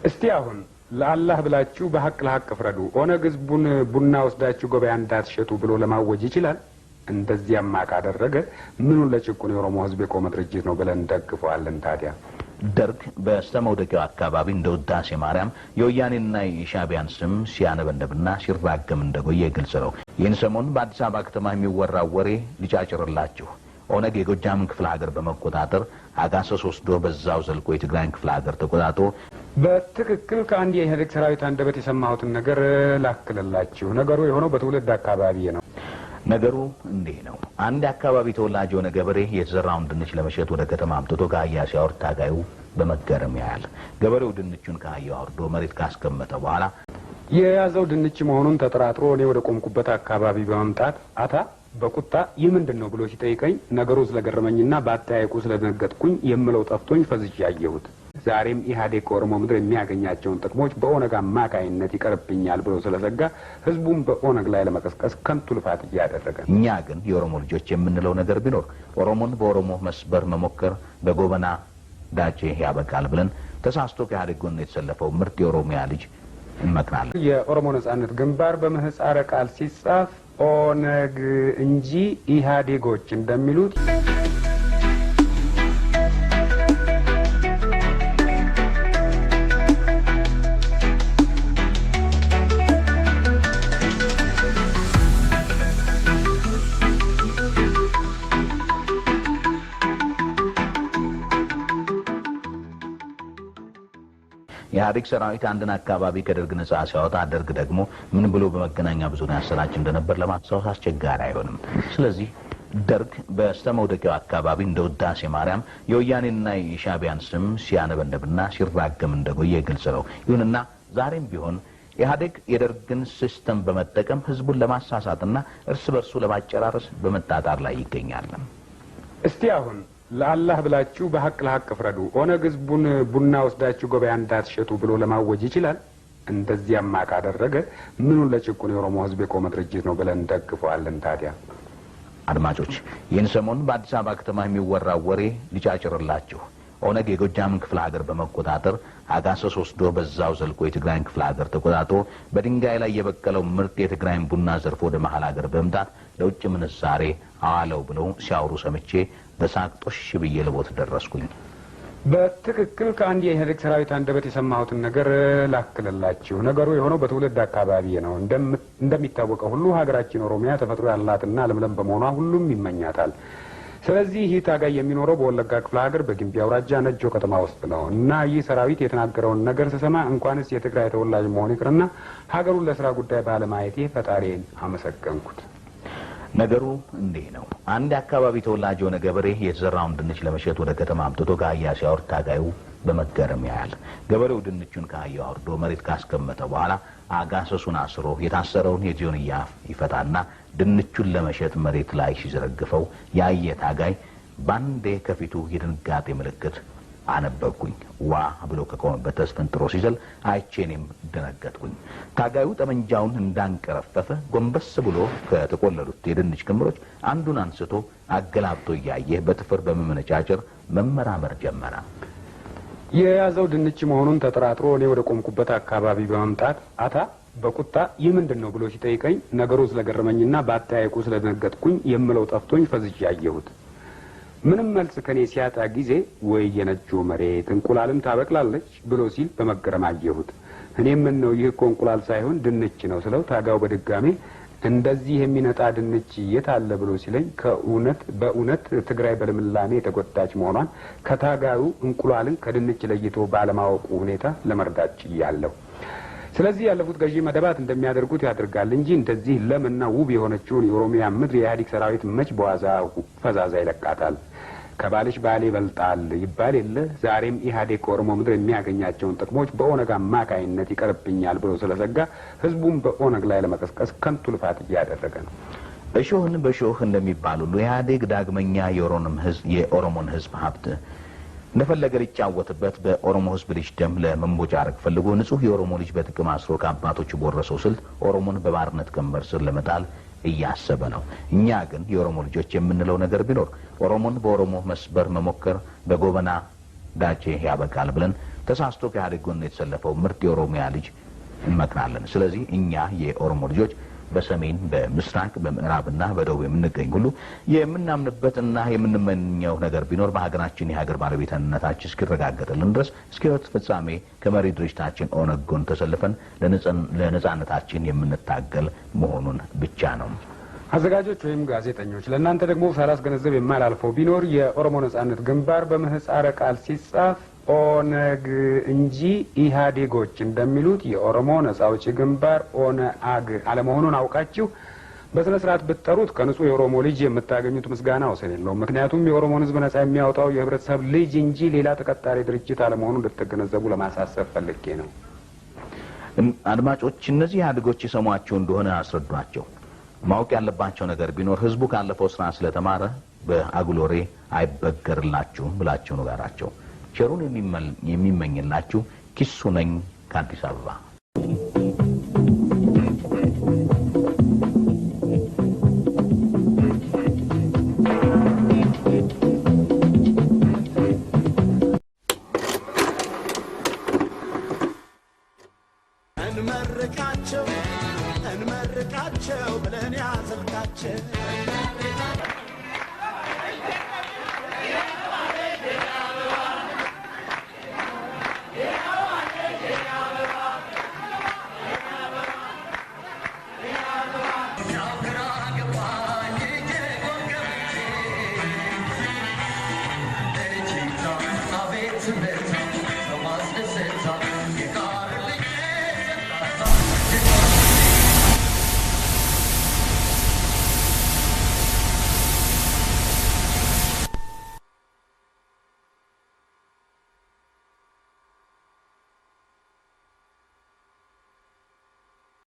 እስቲ አሁን ለአላህ ብላችሁ በሐቅ ለሐቅ ፍረዱ። ኦነግ ህዝቡን ቡና ወስዳችሁ ገበያ እንዳትሸጡ ብሎ ለማወጅ ይችላል። እንደዚያማ ካደረገ ምኑን ለጭቁን የኦሮሞ ህዝብ የቆመ ድርጅት ነው ብለን ደግፈዋለን። ታዲያ ደርግ በስተመውደቂያው አካባቢ እንደ ውዳሴ ማርያም የወያኔና የሻዕቢያን ስም ሲያነበንብና ሲራገም እንደቆየ ግልጽ ነው። ይህን ሰሞን በአዲስ አበባ ከተማ የሚወራው ወሬ ሊጫጭርላችሁ ኦነግ የጎጃምን ክፍለ ሀገር በመቆጣጠር አጋሰስ ወስዶ በዛው ዘልቆ የትግራይን ክፍለ ሀገር ተቆጣጥሮ በትክክል ከአንድ የኢህአዴግ ሰራዊት አንደበት የሰማሁትን ነገር ላክልላችሁ። ነገሩ የሆነው በትውልድ አካባቢ ነው። ነገሩ እንዲህ ነው። አንድ አካባቢ ተወላጅ የሆነ ገበሬ የተዘራውን ድንች ለመሸጥ ወደ ከተማ አምጥቶ ከአህያ ሲያወርድ ታጋዩ በመገረም ያያል። ገበሬው ድንቹን ከአህያው አውርዶ መሬት ካስቀመጠ በኋላ የያዘው ድንች መሆኑን ተጠራጥሮ እኔ ወደ ቆምኩበት አካባቢ በመምጣት አታ በቁጣ ይህ ምንድን ነው ብሎ ሲጠይቀኝ ነገሩ ስለገረመኝና በአጠያየቁ ስለደነገጥኩኝ የምለው ጠፍቶኝ ፈዝዤ አየሁት። ዛሬም ኢህአዴግ ከኦሮሞ ምድር የሚያገኛቸውን ጥቅሞች በኦነግ አማካይነት ይቀርብኛል ብሎ ስለዘጋ ህዝቡን በኦነግ ላይ ለመቀስቀስ ከንቱ ልፋት እያደረገ። እኛ ግን የኦሮሞ ልጆች የምንለው ነገር ቢኖር ኦሮሞን በኦሮሞ መስበር መሞከር በጎበና ዳቼ ያበቃል ብለን ተሳስቶ ከኢህአዴግ ጎን የተሰለፈው ምርጥ የኦሮሚያ ልጅ እንመክራለን። የኦሮሞ ነጻነት ግንባር በምህጻረ ቃል ሲጻፍ ኦነግ እንጂ ኢህአዴጎች እንደሚሉት የኢህአዴግ ሰራዊት አንድን አካባቢ ከደርግ ነጻ ሲያወጣ ደርግ ደግሞ ምን ብሎ በመገናኛ ብዙሃን ያሰራጭ እንደነበር ለማስታወስ አስቸጋሪ አይሆንም። ስለዚህ ደርግ በስተመውደቂያው አካባቢ እንደ ውዳሴ ማርያም የወያኔና የሻዕቢያን ስም ሲያነበንብና ሲራገም እንደቆየ ግልጽ ነው። ይሁንና ዛሬም ቢሆን ኢህአዴግ የደርግን ሲስተም በመጠቀም ህዝቡን ለማሳሳትና እርስ በርሱ ለማጨራረስ በመጣጣር ላይ ይገኛል። እስቲ አሁን ለአላህ ብላችሁ በሐቅ ለሐቅ ፍረዱ። ኦነግ ህዝቡን ቡና ወስዳችሁ ገበያ እንዳትሸጡ ብሎ ለማወጅ ይችላል። እንደዚያማ ካደረገ ምኑን ለጭቁን የኦሮሞ ህዝብ የቆመ ድርጅት ነው ብለን ደግፈዋለን። ታዲያ አድማጮች ይህን ሰሞን በአዲስ አበባ ከተማ የሚወራው ወሬ ሊጫጭርላችሁ ኦነግ የጎጃምን ክፍለ ሀገር በመቆጣጠር አጋሰስ ወስዶ በዛው ዘልቆ የትግራይን ክፍለ ሀገር ተቆጣጥሮ በድንጋይ ላይ የበቀለው ምርጥ የትግራይን ቡና ዘርፎ ወደ መሀል ሀገር በመምጣት ለውጭ ምንዛሬ አዋለው ብለው ሲያወሩ ሰምቼ በሳቅ ጦሽ ብዬ ልቦት ደረስኩኝ። በትክክል ከአንድ የኢህአዴግ ሰራዊት አንደበት የሰማሁትን ነገር ላክልላችሁ። ነገሩ የሆነው በትውልድ አካባቢ ነው። እንደሚታወቀው ሁሉ ሀገራችን ኦሮሚያ ተፈጥሮ ያላትና ለምለም በመሆኗ ሁሉም ይመኛታል። ስለዚህ ይህ ታጋይ የሚኖረው በወለጋ ክፍለ ሀገር በጊምቢ አውራጃ ነጆ ከተማ ውስጥ ነው እና ይህ ሰራዊት የተናገረውን ነገር ስሰማ እንኳንስ የትግራይ ተወላጅ መሆን ይቅርና ሀገሩን ለስራ ጉዳይ ባለማየቴ ፈጣሪን አመሰገንኩት። ነገሩ እንዲህ ነው። አንድ አካባቢ ተወላጅ የሆነ ገበሬ የተዘራውን ድንች ለመሸጥ ወደ ከተማ አምጥቶ ከአህያ ሲያወርድ ታጋዩ በመገረም ያያል። ገበሬው ድንቹን ከአህያው አውርዶ መሬት ካስቀመጠ በኋላ አጋሰሱን አስሮ የታሰረውን የጆንያ ይፈታና ድንቹን ለመሸጥ መሬት ላይ ሲዘረግፈው ያየ ታጋይ ባንዴ ከፊቱ የድንጋጤ ምልክት አነበብኩኝ። ዋ ብሎ ከቆመበት ተስፈንጥሮ ሲዘል አይቼንም ደነገጥኩኝ። ታጋዩ ጠመንጃውን እንዳንቀረፈፈ ጎንበስ ብሎ ከተቆለሉት የድንች ክምሮች አንዱን አንስቶ አገላብጦ እያየ በጥፍር በመመነጫጨር መመራመር ጀመረ። የያዘው ድንች መሆኑን ተጠራጥሮ እኔ ወደ ቆምኩበት አካባቢ በመምጣት አታ በቁጣ ይህ ምንድን ነው ብሎ ሲጠይቀኝ ነገሩ ስለገረመኝና በአጠያየቁ ስለደነገጥኩኝ የምለው ጠፍቶኝ ፈዝዤ አየሁት። ምንም መልስ ከኔ ሲያጣ ጊዜ ወይ የነጆ መሬት እንቁላልም ታበቅላለች ብሎ ሲል በመገረም አየሁት። እኔ ምን ነው ይህ እኮ እንቁላል ሳይሆን ድንች ነው ስለው ታጋው በድጋሜ እንደዚህ የሚነጣ ድንች የት አለ ብሎ ሲለኝ በእውነት ትግራይ በልምላሜ የተጎዳች መሆኗን ከታጋዩ እንቁላልን ከድንች ለይቶ ባለማወቁ ሁኔታ ለመርዳት ችያለሁ። ስለዚህ ያለፉት ገዢ መደባት እንደሚያደርጉት ያድርጋል እንጂ እንደዚህ ለምና ውብ የሆነችውን የኦሮሚያ ምድር የኢህአዴግ ሰራዊት መች በዋዛ ፈዛዛ ይለቃታል? ከባልሽ ባሌ ይበልጣል ይባል የለ። ዛሬም ኢህአዴግ ከኦሮሞ ምድር የሚያገኛቸውን ጥቅሞች በኦነግ አማካይነት ይቀርብኛል ብሎ ስለዘጋ ህዝቡን በኦነግ ላይ ለመቀስቀስ ከንቱ ልፋት እያደረገ ነው። እሾህን በሾህ እንደሚባል ሁሉ ኢህአዴግ ዳግመኛ የኦሮሞን ህዝብ ሀብት እንደፈለገ ሊጫወትበት በኦሮሞ ህዝብ ልጅ ደም ለመንቦጫረቅ ፈልጎ ንጹህ የኦሮሞ ልጅ በጥቅም አስሮ ከአባቶቹ በወረሰው ስልት ኦሮሞን በባርነት ቀንበር ስር ለመጣል እያሰበ ነው። እኛ ግን የኦሮሞ ልጆች የምንለው ነገር ቢኖር ኦሮሞን በኦሮሞ መስበር መሞከር በጎበና ዳቼ ያበቃል ብለን ተሳስቶ ከኢህአዴግ ጎን የተሰለፈው ምርጥ የኦሮሚያ ልጅ እንመክራለን። ስለዚህ እኛ የኦሮሞ ልጆች በሰሜን በምስራቅ በምዕራብና በደቡብ የምንገኝ ሁሉ የምናምንበትና የምንመኘው ነገር ቢኖር በሀገራችን የሀገር ባለቤትነታችን እስኪረጋገጥልን ድረስ እስከ ሕይወት ፍጻሜ ከመሪ ድርጅታችን ኦነግ ጎን ተሰልፈን ለነጻነታችን የምንታገል መሆኑን ብቻ ነው። አዘጋጆች ወይም ጋዜጠኞች ለእናንተ ደግሞ ሳላስገነዘብ የማላልፈው ቢኖር የኦሮሞ ነጻነት ግንባር በምህጻረ ቃል ሲጻፍ ኦነግ እንጂ ኢህአዴጎች እንደሚሉት የኦሮሞ ነጻ አውጪ ግንባር ኦነአግ አለመሆኑን አውቃችሁ በስነ ስርዓት ብትጠሩት ከንጹህ የኦሮሞ ልጅ የምታገኙት ምስጋና ወሰን የለውም። ምክንያቱም የኦሮሞን ህዝብ ነጻ የሚያወጣው የህብረተሰብ ልጅ እንጂ ሌላ ተቀጣሪ ድርጅት አለመሆኑን እንድትገነዘቡ ለማሳሰብ ፈልጌ ነው። አድማጮች እነዚህ ኢህአዴጎች የሰሟቸው እንደሆነ አስረዷቸው። ማወቅ ያለባቸው ነገር ቢኖር ህዝቡ ካለፈው ስራ ስለተማረ በአጉሎሬ አይበገርላችሁም ብላችሁ ንገራቸው። ቸሩን የሚመኝላችሁ ኪሱ ነኝ ከአዲስ አበባ። እንመርቃቸው ብለን ያዘልቃቸው